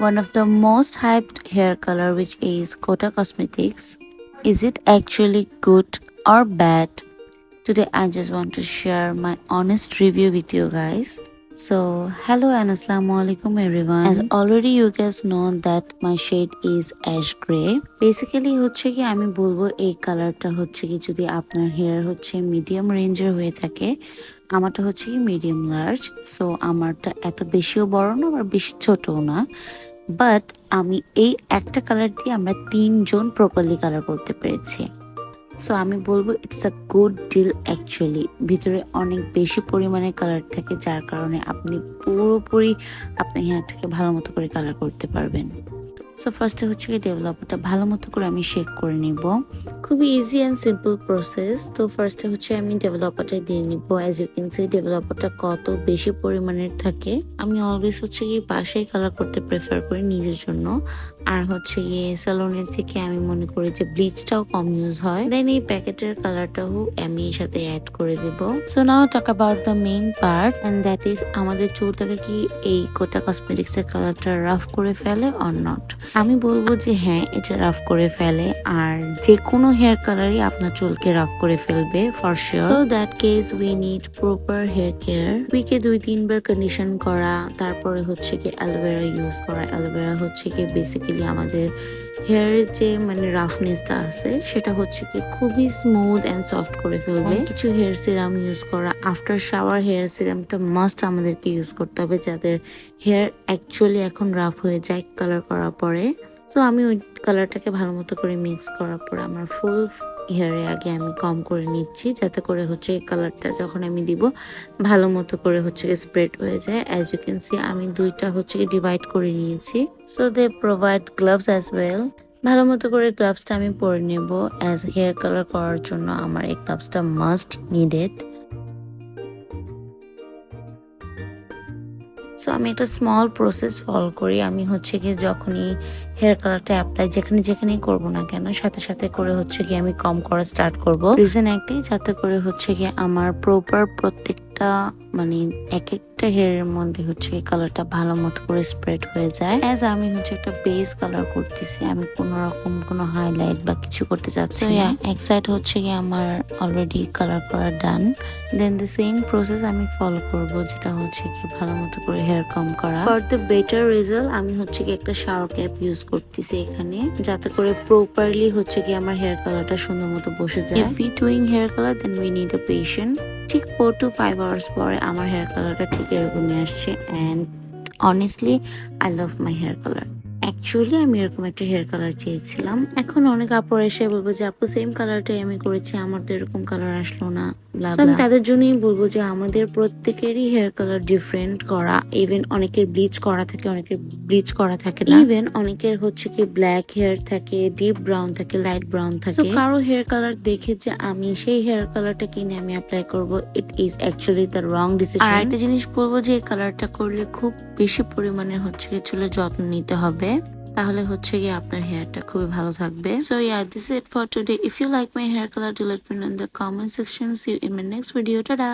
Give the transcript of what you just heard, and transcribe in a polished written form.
one of the most hyped hair color, which is Kota Cosmetics. Is it actually good or bad? Today I just want to share my honest review with you guys. So hello and assalamu alaikum everyone. As already you guys know that my shade is ash gray. Basically হচ্ছে কি আমি বলবো এই কালারটা হচ্ছে কি যদি আপনার হেয়ার হচ্ছে মিডিয়াম রেঞ্জের হয়ে থাকে, আমারটা হচ্ছে কি মিডিয়াম লার্জ। সো আমারটা এত বেশিও বড় না আবার বেশি ছোটও না, বাট আমি এই একটা কালার দিয়ে আমরা তিনজন প্রপারলি কালার করতে পেরেছি। সো আমি বলবো it's a good deal actually. ভিতরে অনেক বেশি পরিমাণে কালার থাকে, যার কারণে আপনি পুরোপুরি আপনার হেয়ারটাকে ভালো মতো করে কালার করতে পারবেন। সো ফার্স্টে হচ্ছে কি ডেভেলপারটা ভালো মতো করে আমি শেক করে নিব। খুবই ইজি অ্যান্ড সিম্পল প্রসেস। তো ফার্স্টে হচ্ছে আমি ডেভেলপারটা দিয়ে নিব। অ্যাজ ইউ ক্যান সি ডেভেলপারটা কত বেশি পরিমাণের থাকে। আমি অলওয়েজ হচ্ছে কি পাশেই কালার করতে প্রেফার করি নিজের জন্য। আর হচ্ছে গিয়ে স্যালনের থেকে আমি মনে করি যে ব্লিচটাও কম ইউজ হয়। দেন এই প্যাকেটের কালারটাও আমি এর সাথে অ্যাড করে দেব। So now talk about the main part, and that is আমাদের চুলটাকে কি এই কোটা কসমেটিক্স এর কালারটা রাফ করে ফেলে অর নট। আমি বলবো যে হ্যাঁ, এটা রাফ করে ফেলে, আর যে কোনো হেয়ার কালারই আপনার চুলকে রাফ করে ফেলবে for sure. So that case we need proper hair care. উইকে 2-3 বার কন্ডিশন করা, তারপরে হচ্ছে কি অ্যালোভেরা ইউজ করা। অ্যালোভেরা হচ্ছে কি বেসিক্যালি আমাদের হেয়ারের যে মানে রাফনেসটা আছে সেটা হচ্ছে কি খুবই স্মুথ অ্যান্ড সফট করে ফেলবে। কিছু হেয়ার সিরাম ইউজ করা, আফটার শাওয়ার হেয়ার সিরামটা মাস্ট আমাদেরকে ইউজ করতে হবে, যাদের হেয়ার অ্যাকচুয়ালি এখন রাফ হয়ে যায় কালার করার পরে। তো আমি ওই কালারটাকে ভালো মতো করে মিক্স করার পর আমার ফুল হেয়ারে আগে আমি কম করে নিচ্ছি, যাতে করে হচ্ছে এই কালারটা যখন আমি দিব ভালো মতো করে হচ্ছে স্প্রেড হয়ে যায়। অ্যাজ ইউ ক্যান সি আমি দুইটা হচ্ছে ডিভাইড করে নিয়েছি। So they provide gloves as well. ভালো মতো করে গ্লাভসটা আমি পরে নেব। অ্যাজ হেয়ার কালার করার জন্য আমার এই গ্লাভসটা মাস্ট নিডেড। সো আমি একটা স্মল প্রসেস ফলো করি। আমি হচ্ছে গিয়ে যখনই হেয়ার কালারটা অ্যাপ্লাই যেখানেই করবো না কেন, সাথে সাথে করে হচ্ছে গিয়ে আমি কম করা স্টার্ট করব। রিজন একটাই, যাতে করে হচ্ছে গিয়ে আমার প্রপার প্রত্যেকটা মানে এক একটা হেয়ারের মধ্যে হচ্ছে এই কালারটা ভালো মতো করে স্প্রেড হয়ে যায়। অ্যাজ আমি হচ্ছে একটা বেস কালার করতেছি, আমি কোনো রকম কোনো হাইলাইট বা কিছু করতে চাচ্ছি না। এক সাইড হচ্ছে গিয়ে আমার অলরেডি কালার করা ডান। দেন দ্য সেম প্রসেস আমি ফলো করব, যেটা হচ্ছে কি ভালো মতো করে হেয়ার কম করা। ফর দ্য বেটার রেজাল্ট আমি হচ্ছে কি একটা শাওয়ার ক্যাপ ইউজ করতেছি এখানে, যাতে করে প্রপারলি হচ্ছে কি আমার হেয়ার কালারটা সুন্দর মতো বসে যায়। If we doing hair colour then we need a patient. ঠিক 4 to 5 আওয়ার্স পরে আমার হেয়ার কালারটা ঠিক এরকমই আসছে, and honestly I love my hair colour. Actually আমি এরকম একটা হেয়ার কালার চেয়েছিলাম। এখন অনেক আপুরা এসে বলবো যে আপু সেম কালারটাই আমি করেছি, আমার তো এরকম কালার আসলো না। আমি তাদের জন্যই বলবো যে আমাদের প্রত্যেকেরই হেয়ার কালার ডিফারেন্ট করা। ইভেন অনেকের ব্লিচ করা থাকে, অনেকের ব্লিচ করা থাকে না। ইভেন অনেকের হচ্ছে কি ব্ল্যাক হেয়ার থাকে, ডিপ ব্রাউন থাকে, লাইট ব্রাউন থাকে। কারো হেয়ার কালার দেখে যে আমি সেই হেয়ার কালারটা কিনে আমি অ্যাপ্লাই করব, it is actually the wrong decision. আর একটা জিনিস বলবো যে এই কালারটা করলে খুব বেশি পরিমাণে হচ্ছে কি চুলের যত্ন নিতে হবে, তাহলে হচ্ছে গিয়ে আপনার হেয়ারটা খুবই ভালো থাকবে। So yeah, this is it for today. If you like my hair color, do let me know in the comment section. See you in my next video. Ta-da!